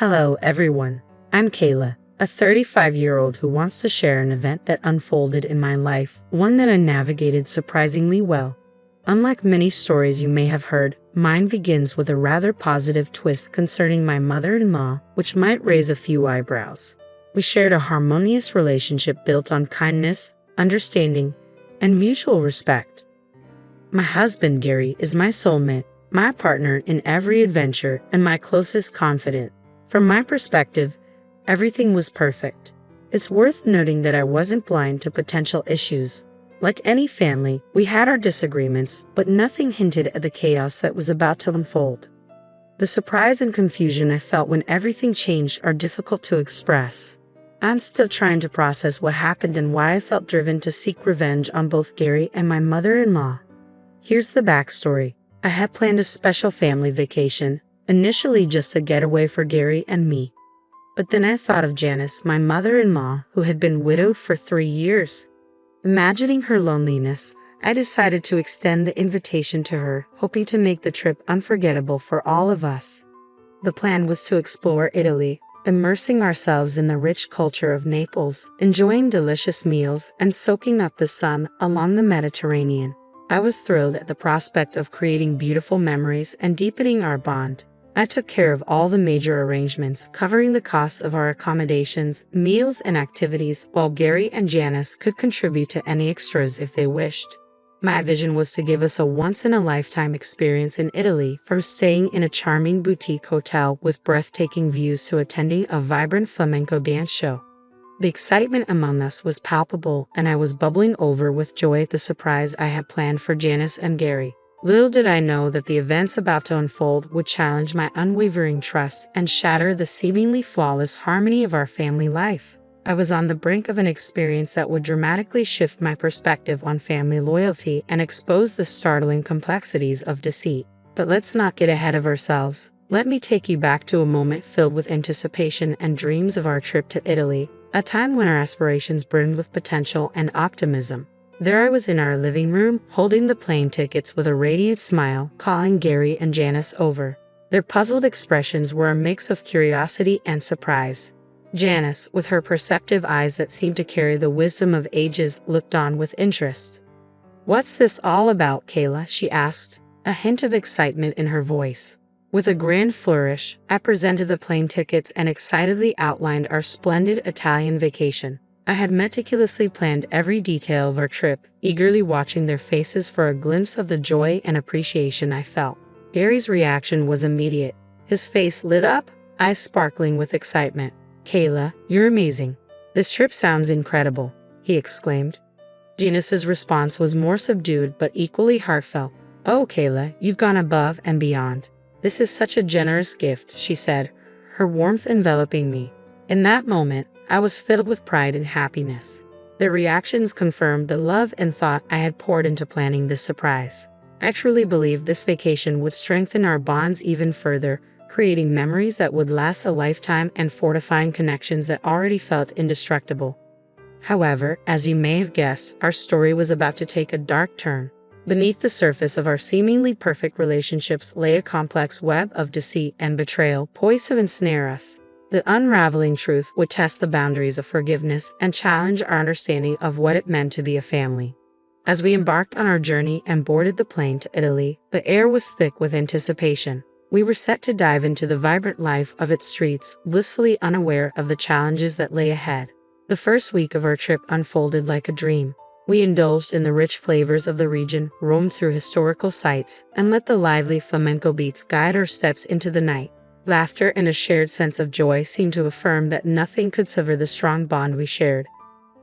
Hello, everyone. I'm Kayla, a 35-year-old who wants to share an event that unfolded in my life, one that I navigated surprisingly well. Unlike many stories you may have heard, mine begins with a rather positive twist concerning my mother-in-law, which might raise a few eyebrows. We shared a harmonious relationship built on kindness, understanding, and mutual respect. My husband, Gary, is my soulmate, my partner in every adventure, and my closest confidant. From my perspective, everything was perfect. It's worth noting that I wasn't blind to potential issues. Like any family, we had our disagreements, but nothing hinted at the chaos that was about to unfold. The surprise and confusion I felt when everything changed are difficult to express. I'm still trying to process what happened and why I felt driven to seek revenge on both Gary and my mother-in-law. Here's the backstory. I had planned a special family vacation, initially just a getaway for Gary and me. But then I thought of Janice, my mother-in-law, who had been widowed for 3 years. Imagining her loneliness, I decided to extend the invitation to her, hoping to make the trip unforgettable for all of us. The plan was to explore Italy, immersing ourselves in the rich culture of Naples, enjoying delicious meals, and soaking up the sun along the Mediterranean. I was thrilled at the prospect of creating beautiful memories and deepening our bond. I took care of all the major arrangements, covering the costs of our accommodations, meals, and activities, while Gary and Janice could contribute to any extras if they wished. My vision was to give us a once-in-a-lifetime experience in Italy, from staying in a charming boutique hotel with breathtaking views to attending a vibrant flamenco dance show. The excitement among us was palpable, and I was bubbling over with joy at the surprise I had planned for Janice and Gary. Little did I know that the events about to unfold would challenge my unwavering trust and shatter the seemingly flawless harmony of our family life. I was on the brink of an experience that would dramatically shift my perspective on family loyalty and expose the startling complexities of deceit. But let's not get ahead of ourselves. Let me take you back to a moment filled with anticipation and dreams of our trip to Italy, a time when our aspirations burned with potential and optimism. There I was in our living room, holding the plane tickets with a radiant smile, calling Gary and Janice over. Their puzzled expressions were a mix of curiosity and surprise. Janice, with her perceptive eyes that seemed to carry the wisdom of ages, looked on with interest. "What's this all about, Kayla?" she asked, a hint of excitement in her voice. With a grand flourish, I presented the plane tickets and excitedly outlined our splendid Italian vacation. I had meticulously planned every detail of our trip, eagerly watching their faces for a glimpse of the joy and appreciation I felt. Gary's reaction was immediate. His face lit up, eyes sparkling with excitement. "Kayla, you're amazing. This trip sounds incredible," he exclaimed. Janice's response was more subdued but equally heartfelt. "Oh, Kayla, you've gone above and beyond. This is such a generous gift," she said, her warmth enveloping me. In that moment, I was filled with pride and happiness. Their reactions confirmed the love and thought I had poured into planning this surprise. I truly believed this vacation would strengthen our bonds even further, creating memories that would last a lifetime and fortifying connections that already felt indestructible. However, as you may have guessed, our story was about to take a dark turn. Beneath the surface of our seemingly perfect relationships lay a complex web of deceit and betrayal poised to ensnare us. The unraveling truth would test the boundaries of forgiveness and challenge our understanding of what it meant to be a family. As we embarked on our journey and boarded the plane to Italy, the air was thick with anticipation. We were set to dive into the vibrant life of its streets, blissfully unaware of the challenges that lay ahead. The first week of our trip unfolded like a dream. We indulged in the rich flavors of the region, roamed through historical sites, and let the lively flamenco beats guide our steps into the night. Laughter and a shared sense of joy seemed to affirm that nothing could sever the strong bond we shared.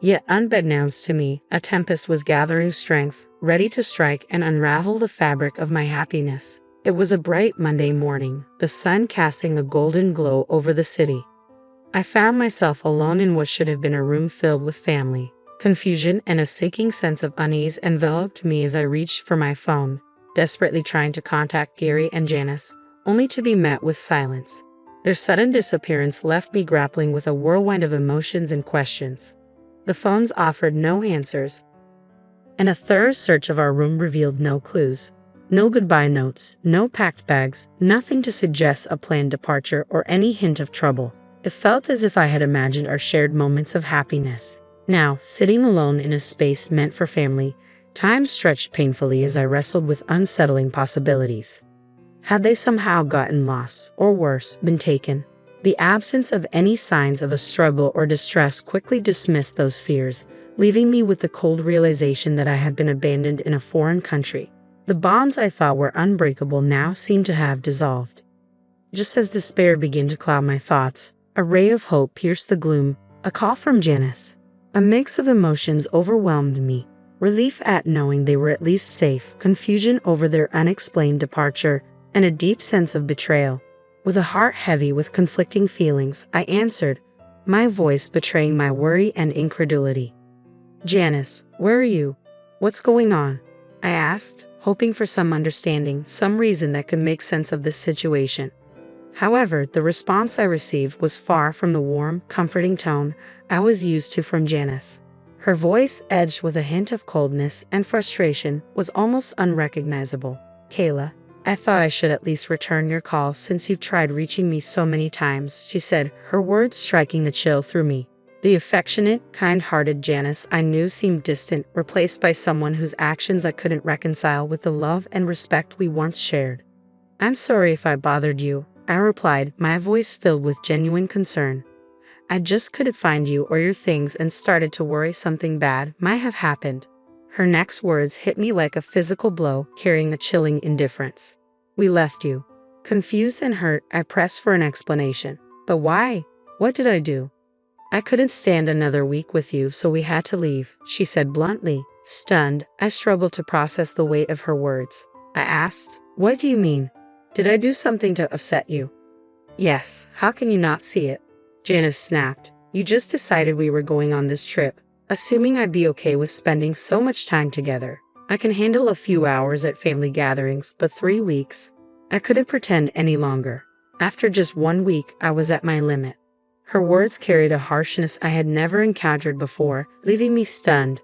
Yet, unbeknownst to me, a tempest was gathering strength, ready to strike and unravel the fabric of my happiness. It was a bright Monday morning, the sun casting a golden glow over the city. I found myself alone in what should have been a room filled with family. Confusion and a sinking sense of unease enveloped me as I reached for my phone, desperately trying to contact Gary and Janice, only to be met with silence. Their sudden disappearance left me grappling with a whirlwind of emotions and questions. The phones offered no answers, and a thorough search of our room revealed no clues. No goodbye notes, no packed bags, nothing to suggest a planned departure or any hint of trouble. It felt as if I had imagined our shared moments of happiness. Now, sitting alone in a space meant for family, time stretched painfully as I wrestled with unsettling possibilities. Had they somehow gotten lost, or worse, been taken? The absence of any signs of a struggle or distress quickly dismissed those fears, leaving me with the cold realization that I had been abandoned in a foreign country. The bonds I thought were unbreakable now seemed to have dissolved. Just as despair began to cloud my thoughts, a ray of hope pierced the gloom, a call from Janice. A mix of emotions overwhelmed me. Relief at knowing they were at least safe, confusion over their unexplained departure, and a deep sense of betrayal. With a heart heavy with conflicting feelings, I answered, my voice betraying my worry and incredulity. "Janice, where are you? What's going on?" I asked, hoping for some understanding, some reason that could make sense of this situation. However, the response I received was far from the warm, comforting tone I was used to from Janice. Her voice, edged with a hint of coldness and frustration, was almost unrecognizable. "Kayla, I thought I should at least return your call since you've tried reaching me so many times," she said, her words striking a chill through me. The affectionate, kind-hearted Janice I knew seemed distant, replaced by someone whose actions I couldn't reconcile with the love and respect we once shared. "I'm sorry if I bothered you," I replied, my voice filled with genuine concern. "I just couldn't find you or your things and started to worry something bad might have happened." Her next words hit me like a physical blow, carrying a chilling indifference. "We left you." Confused and hurt, I pressed for an explanation. "But why? What did I do?" "I couldn't stand another week with you, so we had to leave," she said bluntly. Stunned, I struggled to process the weight of her words. I asked, "What do you mean? Did I do something to upset you?" "Yes, how can you not see it?" Janice snapped. "You just decided we were going on this trip, assuming I'd be okay with spending so much time together. I can handle a few hours at family gatherings, but 3 weeks? I couldn't pretend any longer. After just 1 week, I was at my limit." Her words carried a harshness I had never encountered before, leaving me stunned.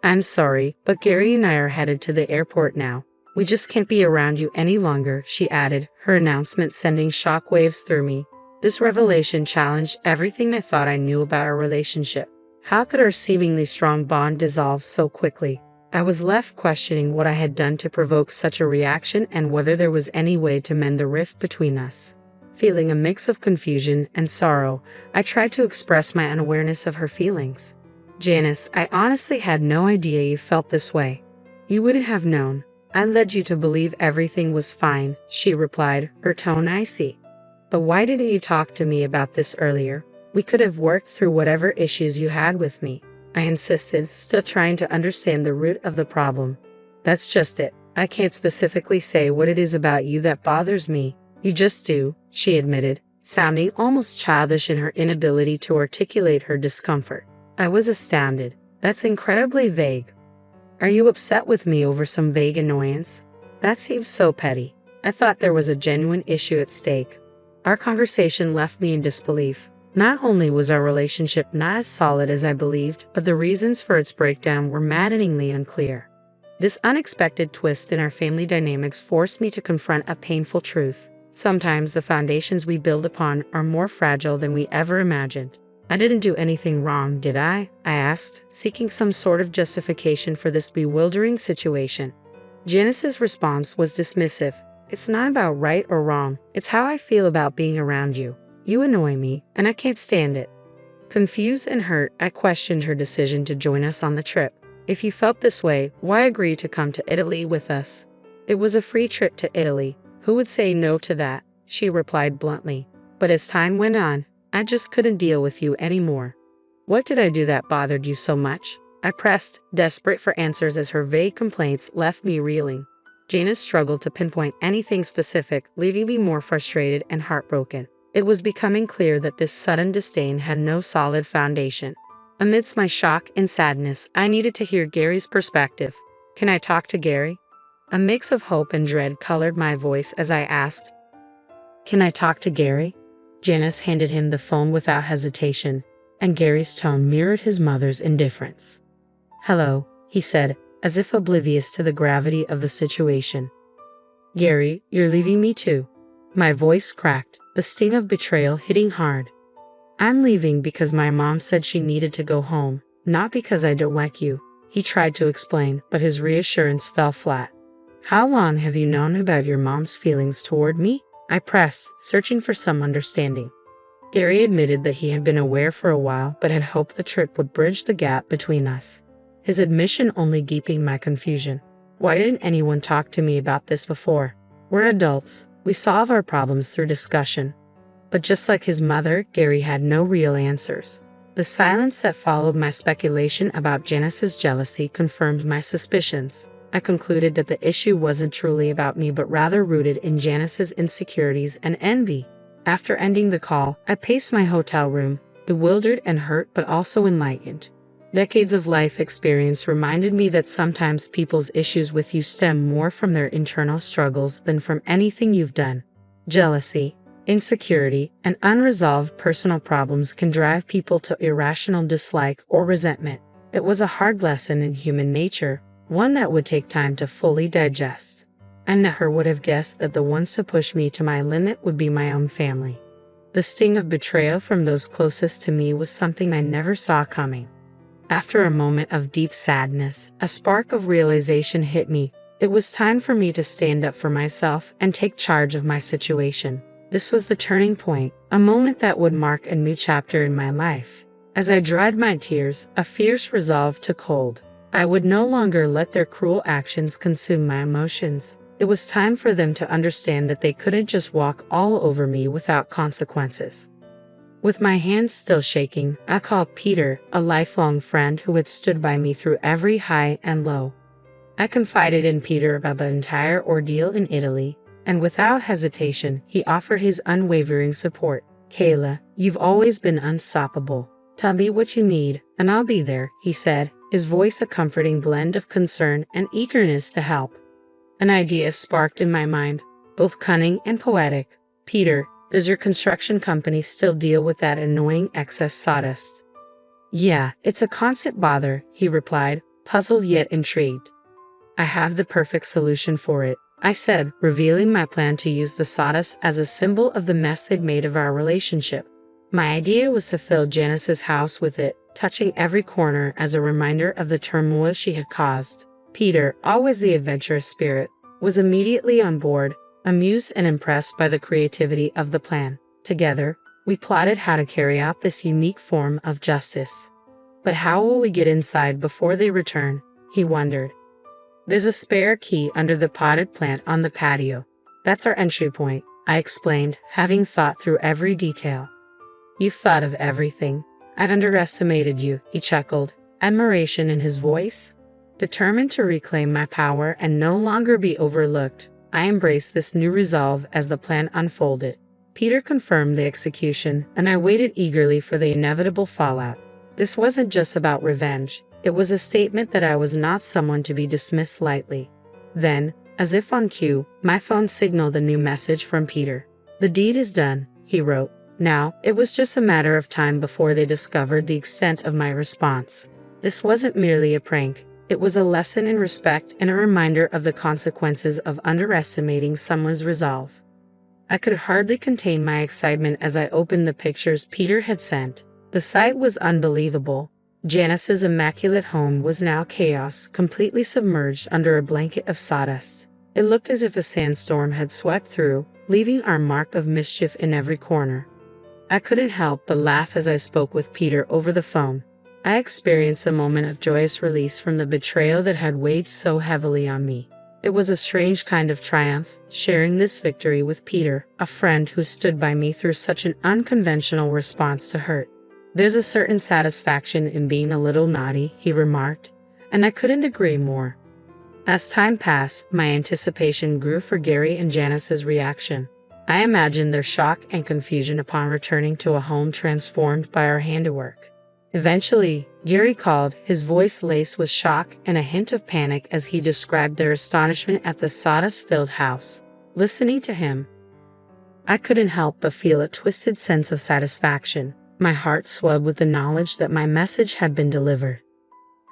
"I'm sorry, but Gary and I are headed to the airport now. We just can't be around you any longer," she added, her announcement sending shockwaves through me. This revelation challenged everything I thought I knew about our relationship. How could our seemingly strong bond dissolve so quickly? I was left questioning what I had done to provoke such a reaction and whether there was any way to mend the rift between us. Feeling a mix of confusion and sorrow, I tried to express my unawareness of her feelings. "Janice, I honestly had no idea you felt this way. You wouldn't have known. I led you to believe everything was fine," she replied, her tone icy. "But why didn't you talk to me about this earlier? We could have worked through whatever issues you had with me," I insisted, still trying to understand the root of the problem. "That's just it. I can't specifically say what it is about you that bothers me. You just do," she admitted, sounding almost childish in her inability to articulate her discomfort. I was astounded. "That's incredibly vague. Are you upset with me over some vague annoyance? That seems so petty. I thought there was a genuine issue at stake." Our conversation left me in disbelief. Not only was our relationship not as solid as I believed, but the reasons for its breakdown were maddeningly unclear. This unexpected twist in our family dynamics forced me to confront a painful truth. Sometimes the foundations we build upon are more fragile than we ever imagined. "I didn't do anything wrong, did I?" I asked, seeking some sort of justification for this bewildering situation. Janice's response was dismissive. "It's not about right or wrong. It's how I feel about being around you. You annoy me, and I can't stand it." Confused and hurt, I questioned her decision to join us on the trip. "If you felt this way, why agree to come to Italy with us? It was a free trip to Italy. Who would say no to that?" she replied bluntly. But as time went on, I just couldn't deal with you anymore. "What did I do that bothered you so much?" I pressed, desperate for answers as her vague complaints left me reeling. Janice struggled to pinpoint anything specific, leaving me more frustrated and heartbroken. It was becoming clear that this sudden disdain had no solid foundation. Amidst my shock and sadness, I needed to hear Gary's perspective. "Can I talk to Gary?" A mix of hope and dread colored my voice as I asked, "Can I talk to Gary?" Janice handed him the phone without hesitation, and Gary's tone mirrored his mother's indifference. "Hello," he said, as if oblivious to the gravity of the situation. Gary, you're leaving me too. My voice cracked, the sting of betrayal hitting hard. I'm leaving because my mom said she needed to go home, not because I don't like you. He tried to explain, but his reassurance fell flat. How long have you known about your mom's feelings toward me? I pressed, searching for some understanding. Gary admitted that he had been aware for a while, but had hoped the trip would bridge the gap between us. His admission only deepened my confusion. Why didn't anyone talk to me about this before? We're adults. We solve our problems through discussion. But just like his mother, Gary had no real answers. The silence that followed my speculation about Janice's jealousy confirmed my suspicions. I concluded that the issue wasn't truly about me but rather rooted in Janice's insecurities and envy. After ending the call, I paced my hotel room, bewildered and hurt but also enlightened. Decades of life experience reminded me that sometimes people's issues with you stem more from their internal struggles than from anything you've done. Jealousy, insecurity, and unresolved personal problems can drive people to irrational dislike or resentment. It was a hard lesson in human nature, one that would take time to fully digest. I never would have guessed that the ones to push me to my limit would be my own family. The sting of betrayal from those closest to me was something I never saw coming. After a moment of deep sadness, a spark of realization hit me. It was time for me to stand up for myself and take charge of my situation. This was the turning point, a moment that would mark a new chapter in my life. As I dried my tears, a fierce resolve took hold. I would no longer let their cruel actions consume my emotions. It was time for them to understand that they couldn't just walk all over me without consequences. With my hands still shaking, I called Peter, a lifelong friend who had stood by me through every high and low. I confided in Peter about the entire ordeal in Italy, and without hesitation, he offered his unwavering support. Kayla, you've always been unstoppable. Tell me what you need, and I'll be there, he said, his voice a comforting blend of concern and eagerness to help. An idea sparked in my mind, both cunning and poetic. Peter, does your construction company still deal with that annoying excess sawdust? Yeah, it's a constant bother, he replied, puzzled yet intrigued. I have the perfect solution for it, I said, revealing my plan to use the sawdust as a symbol of the mess they'd made of our relationship. My idea was to fill Janice's house with it, touching every corner as a reminder of the turmoil she had caused. Peter, always the adventurous spirit, was immediately on board, amused and impressed by the creativity of the plan. Together, we plotted how to carry out this unique form of justice. But how will we get inside before they return? He wondered. There's a spare key under the potted plant on the patio. That's our entry point, I explained, having thought through every detail. You've thought of everything. I'd underestimated you, he chuckled, admiration in his voice. Determined to reclaim my power and no longer be overlooked, I embraced this new resolve as the plan unfolded. Peter confirmed the execution, and I waited eagerly for the inevitable fallout. This wasn't just about revenge. It was a statement that I was not someone to be dismissed lightly. Then, as if on cue, my phone signaled a new message from Peter. The deed is done, he wrote. Now, it was just a matter of time before they discovered the extent of my response. This wasn't merely a prank. It was a lesson in respect and a reminder of the consequences of underestimating someone's resolve. I could hardly contain my excitement as I opened the pictures Peter had sent. The sight was unbelievable. Janice's immaculate home was now chaos, completely submerged under a blanket of sawdust. It looked as if a sandstorm had swept through, leaving our mark of mischief in every corner. I couldn't help but laugh as I spoke with Peter over the phone. I experienced a moment of joyous release from the betrayal that had weighed so heavily on me. It was a strange kind of triumph, sharing this victory with Peter, a friend who stood by me through such an unconventional response to hurt. There's a certain satisfaction in being a little naughty, he remarked, and I couldn't agree more. As time passed, my anticipation grew for Gary and Janice's reaction. I imagined their shock and confusion upon returning to a home transformed by our handiwork. Eventually, Gary called, his voice laced with shock and a hint of panic as he described their astonishment at the sawdust-filled house. Listening to him, I couldn't help but feel a twisted sense of satisfaction. My heart swelled with the knowledge that my message had been delivered.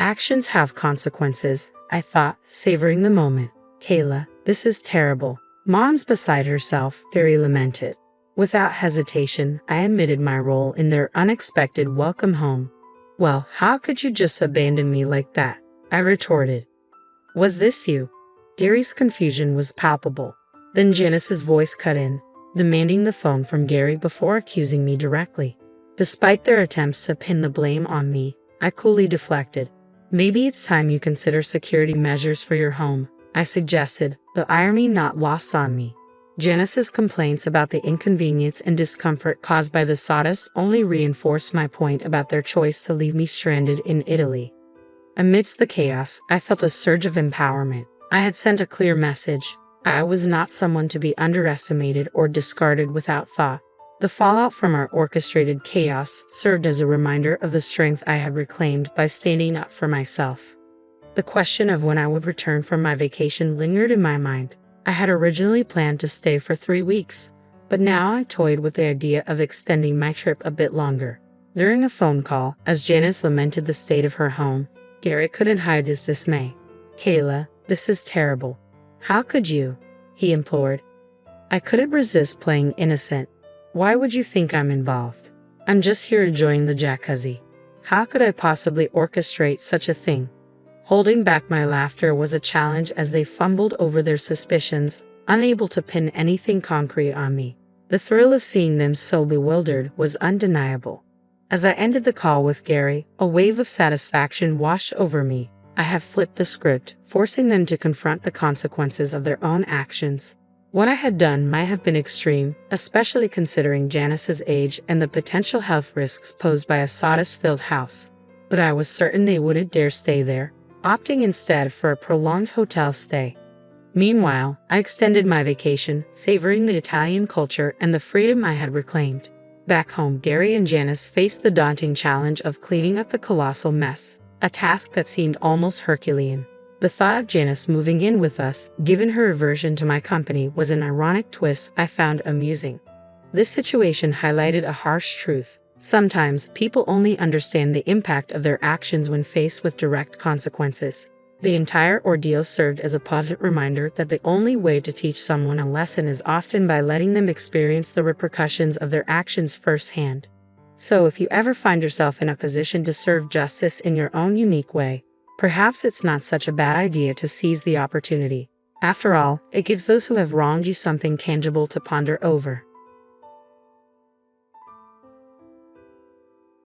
Actions have consequences, I thought, savoring the moment. Kayla, this is terrible. Mom's beside herself, Gary lamented. Without hesitation, I admitted my role in their unexpected welcome home. Well, how could you just abandon me like that? I retorted. Was this you? Gary's confusion was palpable. Then Janice's voice cut in, demanding the phone from Gary before accusing me directly. Despite their attempts to pin the blame on me, I coolly deflected. Maybe it's time you consider security measures for your home, I suggested, the irony not lost on me. Janice's complaints about the inconvenience and discomfort caused by the sawdust only reinforced my point about their choice to leave me stranded in Italy. Amidst the chaos, I felt a surge of empowerment. I had sent a clear message. I was not someone to be underestimated or discarded without thought. The fallout from our orchestrated chaos served as a reminder of the strength I had reclaimed by standing up for myself. The question of when I would return from my vacation lingered in my mind. I had originally planned to stay for 3 weeks, but now I toyed with the idea of extending my trip a bit longer. During a phone call, as Janice lamented the state of her home, Gary couldn't hide his dismay. "Kayla, this is terrible. How could you?" he implored. I couldn't resist playing innocent. "Why would you think I'm involved? I'm just here enjoying the jacuzzi. How could I possibly orchestrate such a thing?" Holding back my laughter was a challenge as they fumbled over their suspicions, unable to pin anything concrete on me. The thrill of seeing them so bewildered was undeniable. As I ended the call with Gary, a wave of satisfaction washed over me. I had flipped the script, forcing them to confront the consequences of their own actions. What I had done might have been extreme, especially considering Janice's age and the potential health risks posed by a sawdust-filled house. But I was certain they wouldn't dare stay there, opting instead for a prolonged hotel stay. Meanwhile, I extended my vacation, savoring the Italian culture and the freedom I had reclaimed. Back home, Gary and Janice faced the daunting challenge of cleaning up the colossal mess, a task that seemed almost Herculean. The thought of Janice moving in with us, given her aversion to my company, was an ironic twist I found amusing. This situation highlighted a harsh truth. Sometimes, people only understand the impact of their actions when faced with direct consequences. The entire ordeal served as a poignant reminder that the only way to teach someone a lesson is often by letting them experience the repercussions of their actions firsthand. So if you ever find yourself in a position to serve justice in your own unique way, perhaps it's not such a bad idea to seize the opportunity. After all, it gives those who have wronged you something tangible to ponder over.